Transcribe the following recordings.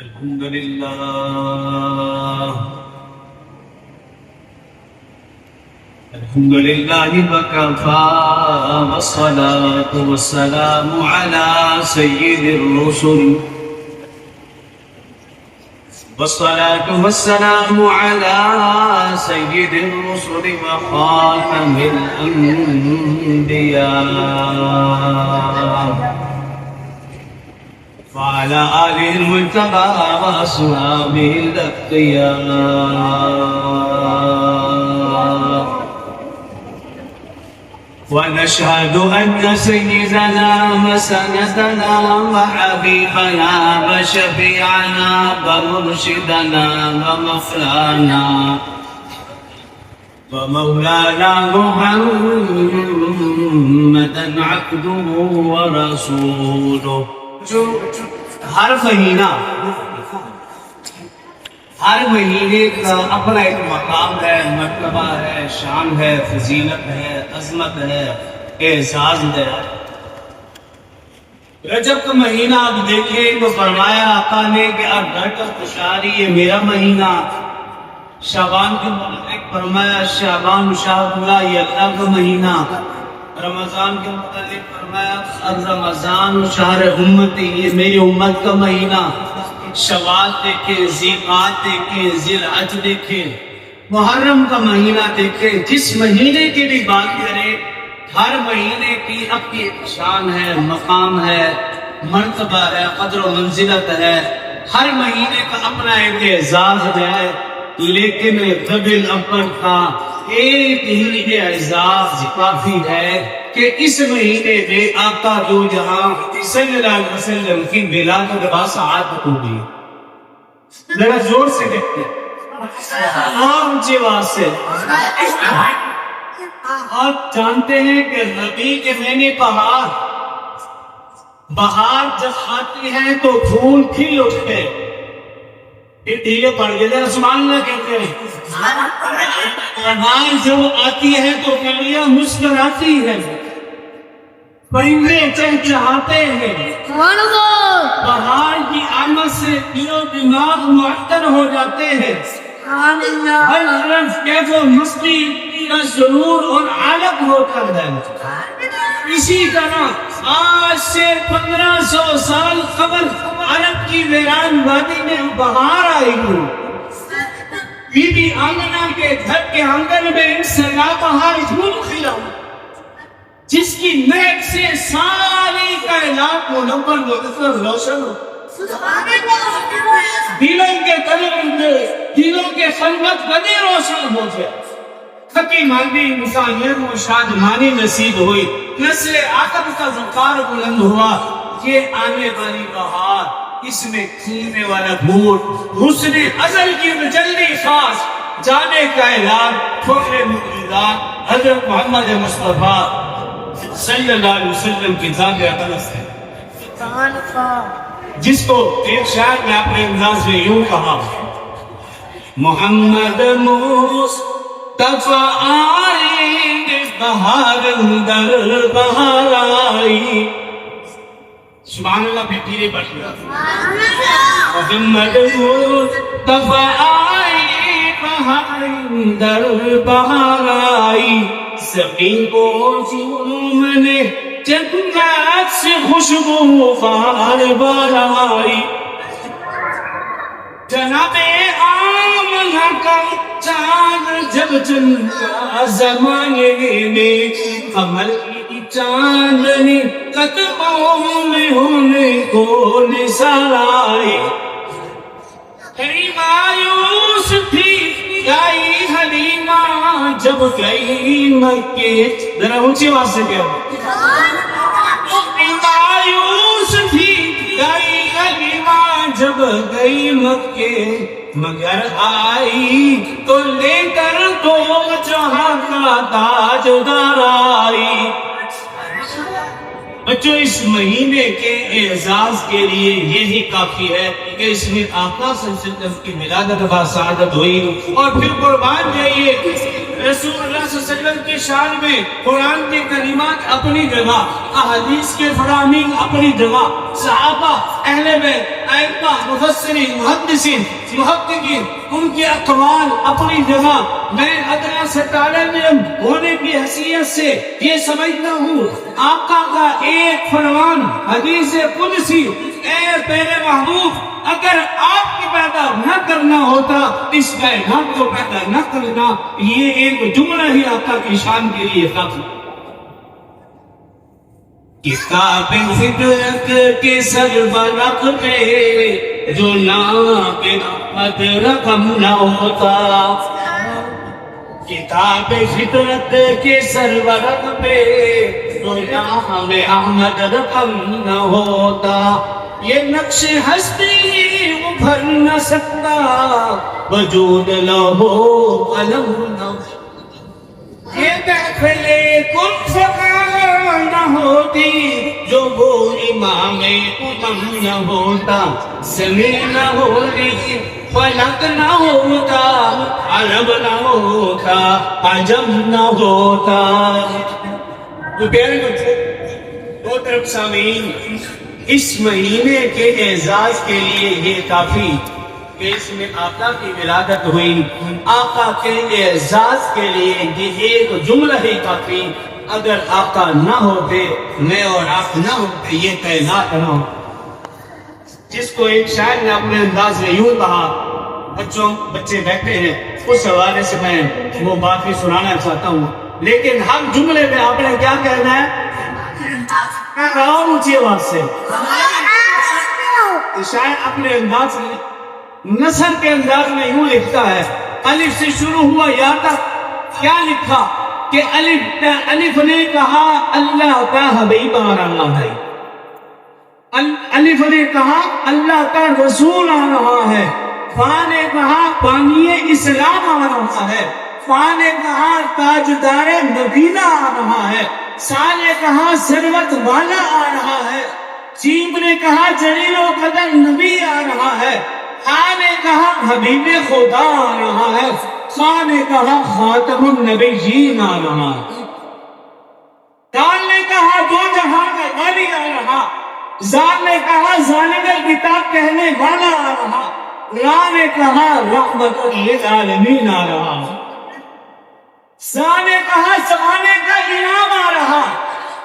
الحمد لله الحمد لله وكفى والصلاة والسلام على سيد الرسل والصلاة والسلام على سيد الرسل وخاتم الأنبياء وعلى آله المجتبى وأصحابه الأتقياء ونشهد أن سيدنا وسندنا وحبيبنا وشفيعنا ومرشدنا ومولانا ومولانا محمدا عبده ورسوله. ہر مہینے کا اپنا ایک مقام ہے، مرتبہ ہے، شان ہے، فضیلت ہے، عظمت ہے، اعزاز ہے. رجب کا مہینہ آپ دیکھیں تو فرمایا آقا نے کہ اب ڈر کر خوشحالی یہ میرا مہینہ. شعبان کے متعلق فرمایا شعبان شاہ اللہ یہ اللہ کا مہینہ. رمضان کے متعلق فرمایا رمضان شہر امتی یہ میری امت کا مہینہ. شوال دیکھیں، ذیقعد دیکھیں، ذیالحج دیکھیں، محرم کا مہینہ دیکھیں. جس مہینے کی بھی بات کریں ہر مہینے کی اپنی ایک شان ہے، مقام ہے، مرتبہ ہے، قدر و منزلت ہے. ہر مہینے کا اپنا ایک اعزاز ہے. لیکن ربیع الاول کا ایک ہی اعزاز کافی ہے کہ اس مہینے میں آقا دو جہاں صلی اللہ علیہ وسلم کی ولادت باسعادت ہوئی. ذرا زور سے دیکھتے ہیں اونچی آواز سے. آپ جانتے ہیں کہ ربیع کے مہینے بہار جب آتی ہے تو پھول کھل اٹھتے. ڈھیلے پڑ گئے ذرا سبحان اللہ کہتے ہیں. بہار جب آتی ہے تو کلیاں مسکراتی ہے، پرندے چہچہاتے ہیں. بہار کی آمد سے دل و دماغ معطر ہو جاتے ہیں. ہر طرف کیف و مستی کا سرور اور عالم ہوتا ہے. اسی طرح آج سے 1500 سال قبل عرب کی ویران وادی میں بہار آئی ہوں. بی بی آمنہ کے گھر کے آنگن میں ایک سیلاب بہار پھول کھلا جس کی مہک سے ساری کائنات منور مظفر روشن ہو. دلوں کے قلب میں دلوں کے خلوت بنے روشن ہو جائے. حقی مانگی انسانیت و شادمانی نصیب ہوئی. نسل آدم کا وقار بلند ہوا. یہ آنے والی بہار اس میں کھلنے والا پھول حسن ازل کی مجلی خاص جانے کائنات فخر مقدار حضرت محمد مصطفیٰ صلی اللہ علیہ وسلم کی ذات اقدس ہے، جس کو ایک شاعر نے اپنے انداز میں یوں کہا: محمد مصطفیٰ آئی بہار اندر بہار آئی. سبحان اللہ پھر دھیرے بڑھ گیا. محمد مصطفیٰ آئی بہار اندر بہار آئی. زمین کو جھوم نے جنت سے خوشبو بار بار آئی. جناب آمنہ کا چاند جب چمکا زمانے میں کمل کی چاندنی قدموں میں ہونے کو نثار آئی. مایوس تھی گئی حلیمہ جب گئی مکے. ذرا اونچی آواز سے کہو. مایوس تھی گئی حلیمہ جب گئی مکے مگر آئی تو لے کر دو جہاں کا تاجدار آئی. بچوں اس مہینے کے اعزاز کے لیے یہی کافی ہے کہ اس میں آقا صلی اللہ علیہ وسلم کی ولادت باسعادت ہوئی. اور پھر قربان جائیے رسول اللہ صلی اللہ علیہ وسلم کی شان میں قرآن کے کلمات اپنی جگہ، احادیث کے فرامین اپنی جگہ، صحابہ، اہل بیت، ائمہ مفسرین محدثین محققین ان کے اقوال اپنی جگہ، میں ادنا سے طالب علم ہونے کی حیثیت سے یہ سمجھتا ہوں آقا کا ایک فرمان حدیث قدسی، اے پیارے محبوب اگر آپ کو پیدا نہ کرنا ہوتا اس کائنات کو پیدا نہ کرنا، یہ ایک جملہ ہی آقا کی شان کے لیے کافی۔ کتاب فطرت کے سربرق پہ جو نام احمد رقم نہ ہوتا، کتاب فطرت کے سربرق پہ جو نام احمد رقم نہ ہوتا، یہ نقش ہستی ابھر نہ سکتا، وجود نہ ہو علم نہ ہو، یہ محفل کن فقا نہ ہوتی جو وہ امام امم نہ ہوتا، زمین نہ ہوتی فلک نہ ہوتا، عرب نہ ہوتا عجم نہ ہوتا۔ تو پیارے بچے دو طرف سامعین، اس مہینے کے اعزاز کے لیے یہ کافی کہ اس میں آقا کی ولادت ہوئی، آقا کے اعزاز کے لیے یہ ایک جملہ ہی کافی۔ اگر آقا نہ ہوتے، میں اور آپ نہ ہوتے، یہ کائنات نہ ہوتی۔ جس کو ایک شاعر نے اپنے انداز میں یوں کہا، بچے بیٹھے ہیں اس حوالے سے میں وہ بات بھی سنانا چاہتا ہوں، لیکن ہم جملے میں آپ نے کیا کہنا ہے؟ میں کہا ہوں اونچی آواز سے، شاعر اپنے انداز میں نثر کے انداز میں یوں لکھتا ہے، الف سے شروع ہوا یا تک کیا لکھا کہ الف نے کہا اللہ کا حبیب آ رہا ہے، الف نے کہا اللہ کا رسول آ رہا ہے، فا نے کہا بانی اسلام آ رہا ہے، فا نے کہا تاجدار مدینہ آ رہا ہے، سا نے کہا ثروت والا آ رہا ہے، جیم نے کہا جلیل و قدر نبی آ رہا ہے، ہا نے کہا حبیب خدا آ رہا ہے، خا نے کہا خاتم النبیین آ رہا ہے، دال نے کہا دو جہاں کا والی آ رہا، زال نے کہا ذالک الکتاب کہنے والا آ رہا، را نے کہا رحمت للعالمین آ رہا، سا نے کہا زمانے کا انعام آ رہا،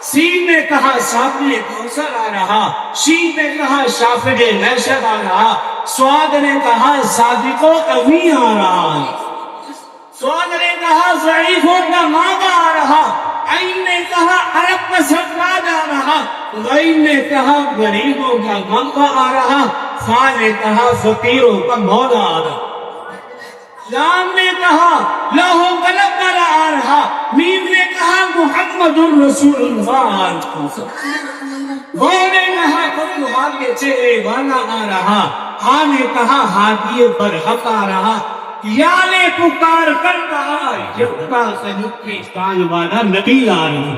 سین نے کہا ساقی کوثر آ رہا، شین نے کہا شافع محشر آ رہا، سواد نے کہا صادق و امین آ رہا، سواد نے کہا ضعیفوں کا مادہ آ رہا، عین نے کہا عرب کا سرکار آ رہا، غین نے کہا غریبوں کا غمخہ آ رہا، فا نے کہا فقیروں کا مولا آ رہا، لام نے کہا لوح قلم والا آ رہا، میم نے کہا محمد الرسول اللہ آ رہا، وہ نے کہا کل حال کے چہرے والا آ رہا، ہاں نے کہا ہادی برحق آ رہا، یا نے پکار کر کہا یکتا سجد کی شان والا نبی آ رہا۔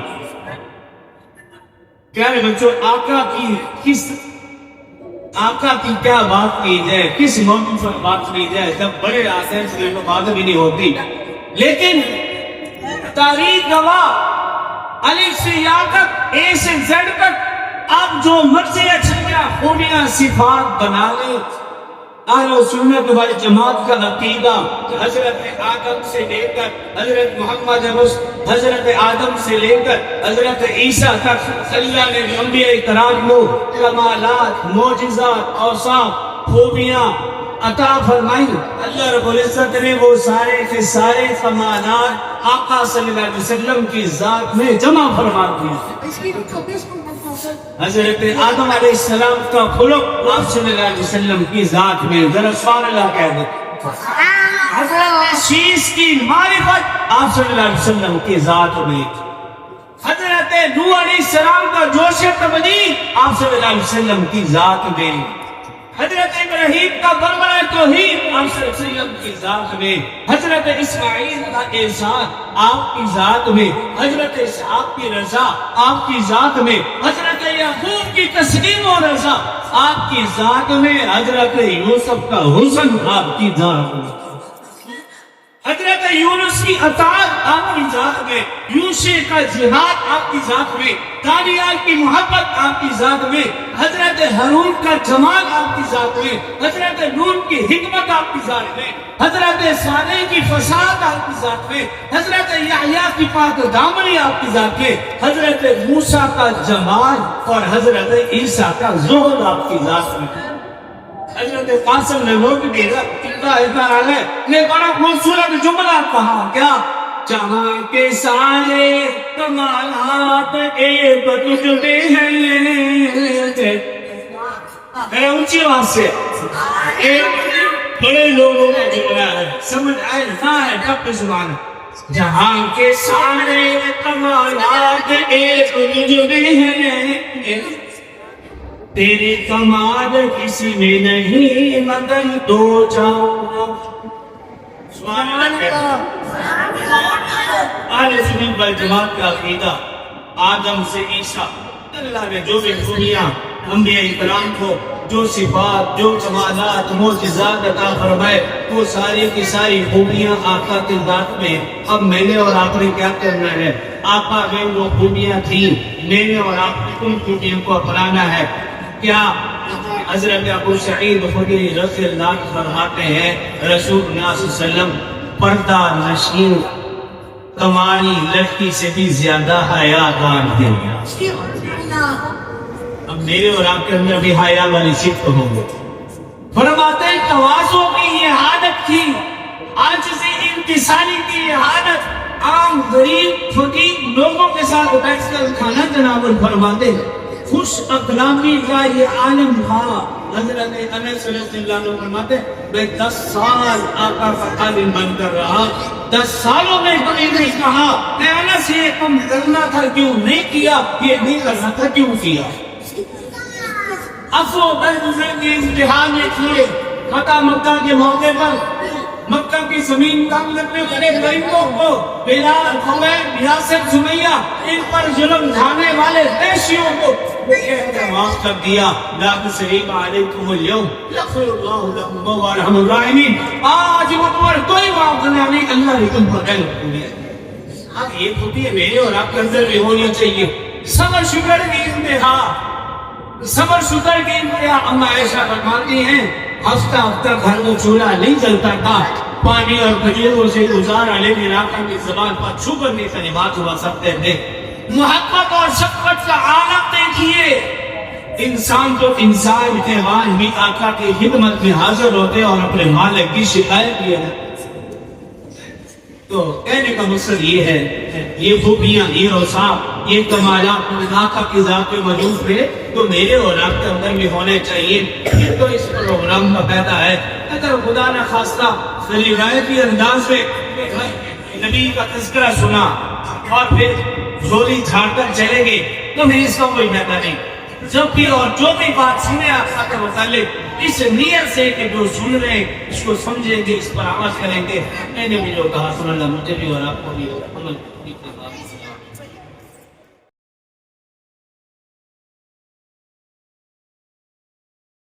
پیارے بچوں، آقا کی کیا بات کی جائے، کس موضوع پر بات کی جائے، جب بڑے آتے ہیں تو بات بھی نہیں ہوتی، لیکن تاریخ گواہ الف سے یا تک اے سے زیڈ تک آپ جو مرضی اچھائیاں خوبیاں صفات بنا لیں، اہل سنت والجماعت کا عقیدہ حضرت آدم سے لے کر حضرت محمد حضرت آدم سے لے کر حضرت عیسیٰ تک اللہ نے انبیاء کرام کو کمالات، معجزات، اوصاف، خوبیاں عطا فرمائی۔ اللہ رب العزت نے وہ سارے کے سارے کمالات آقا صلی اللہ علیہ وسلم کی ذات میں جمع فرما دیے۔ حضرت آدم علیہ السلام کا خلق آپ صلی اللہ علیہ وسلم کی ذات میں، ذرا سبحان اللہ کہہ دیں۔ حضرت شیش کی معرفت آپ صلی اللہ علیہ وسلم کی ذات میں، حضرت نوح علیہ السلام کا جوش تبلیغ آپ صلی اللہ علیہ وسلم کی ذات میں، حضرت ابراہیم کا بربرہ توحید آپ صلی اللہ علیہ وسلم کی ذات میں، حضرت اسماعیل کا احسان آپ کی ذات میں، حضرت اسحاق کی رضا آپ کی ذات میں، حضرت یعقوب کی تسلیم و رضا آپ کی ذات میں، حضرت یوسف کا حسن آپ کی ذات میں۔ حضرت یونس کی اطاعت آپ کی ذات میں، یوشع کا جہاد آپ کی ذات میں، دانیال کی محبت آپ کی ذات میں، حضرت ہارون کا جمال آپ کی ذات میں، حضرت نوح کی حکمت آپ کی ذات میں، حضرت صالح کی فساد آپ کی ذات میں، حضرت یحییٰ کی پاک دامنی آپ کی ذات میں، حضرت موسیٰ کا جمال اور حضرت عیسیٰ کا زہد آپ کی ذات میں۔ حضرت قاسم نے لوگ بھی نے بڑا خوبصورت جملہ کہا، کیا؟ جہاں کے سارے کمالات ایک تجھ میں ہیں۔ میں اونچی آواز سے ایک بڑے لوگوں کا جملہ ہے، سمجھ آئے نہ ہے ڈب زبان۔ جہاں کے سارے کمالات ایک تجھ میں ہیں، تیرے کمال کسی میں نہیں مگر دو جہاں۔ سبحان اللہ۔ اہل سنت والجماعت کا عقیدہ، آدم سے عیسیٰ، اللہ نے جو بھی خوبیاں انبیاء کرام کو، جو صفات، جو کمالات، معجزات عطا فرمائے، وہ ساری کی ساری خوبیاں آقا کی ذات میں۔ اب میں نے اور آپ نے کیا کرنا ہے؟ آقا میں وہ خوبیاں تھیں، میں نے اور آپ نے ان خوبیوں کو اپنانا ہے۔ کیا حضرت ابو سعید خدری رضی اللہ عنہ فرماتے ہیں رسول اللہ صلی اللہ علیہ وسلم پردہ نشین کماری لڑکی سے بھی زیادہ حیا دار تھے۔ اب میرے اور آپ کے اندر بھی حیا والی صفت ہوں گے۔ فرماتے ہیں تواضع کی یہ عادت تھی، عاجزی انکساری کی یہ عادت، عام غریب فقیر لوگوں کے ساتھ بیٹھ کر کھانا تناول فرماتے ہیں۔ خوش اقلامی کا یہ عالم تھا۔ حضرت انس رضی اللہ عنہ فرماتے میں 10 سال آقا کا خادم بن کر رہا، 10 سالوں میں کبھی نہیں کہا کہ انس یہ کم کرنا تھا کیوں نہیں کیا، یہ نہیں کرنا تھا کیوں کیا۔ افو بہت کے امتحان کیے، فتح مکہ کے موقع پر مکہ کی زمین تنگ کرنے والے غریبوں کو، بلال، خبیب، یاسر، سمیہ، ان پر ظلم ڈھانے والے دیشیوں کو معاف کر دیا۔ لا تثریب علیکم اليوم یغفر اللہ لکم وهو ارحم الراحمین۔ آج وہ پر کوئی معاف کرنا نہیں، اللہ نے تم پر رحم کیا۔ اب یہ خوبی میرے اور آپ کے اندر بھی ہونی چاہیے۔ صبر شکر کی انتہا، صبر شکر کی انتہا۔ اما عائشہ فرماتی ہیں ہفتہ ہفتہ گھر میں چولہا نہیں جلتا تھا، پانی اور کھجوروں سے گزارا، لیکن آقا کی زبان پر شکر نہیں کلمات ہوا کرتے تھے۔ محبت اور شفقت کا عالم دیکھیے، انسان تو انسان کے بعد بھی آقا کی خدمت میں حاضر ہوتے اور اپنے مالک کی شکایت کیا ہے۔ تو کہنے کا مقصد یہ ہے، یہ خوبیاں، یہ اوصاف، یہ کمالات آقا کی ذات میں موجود تھے تو میرے اور آپ کے اندر بھی ہونے چاہیے۔ یہ تو اس پروگرام کا پیدا ہے۔ اگر خدا نہ خواستہ روایتی انداز میں نبی کا تذکرہ سنا اور پھر زوری جھاڑ کر چلے گئے تو پھر اس کا کوئی فائدہ نہیں۔ جب بھی اور جو بھی بات سنے آقا کے متعلق اس نیت سے کہ جو سن رہے ہیں اس کو سمجھیں گے، اس پر عمل کریں گے۔ میں نے بھی جو کہا سن اللہ مجھے بھی اور آپ کو بھی عمل کرنے کی بات سنا۔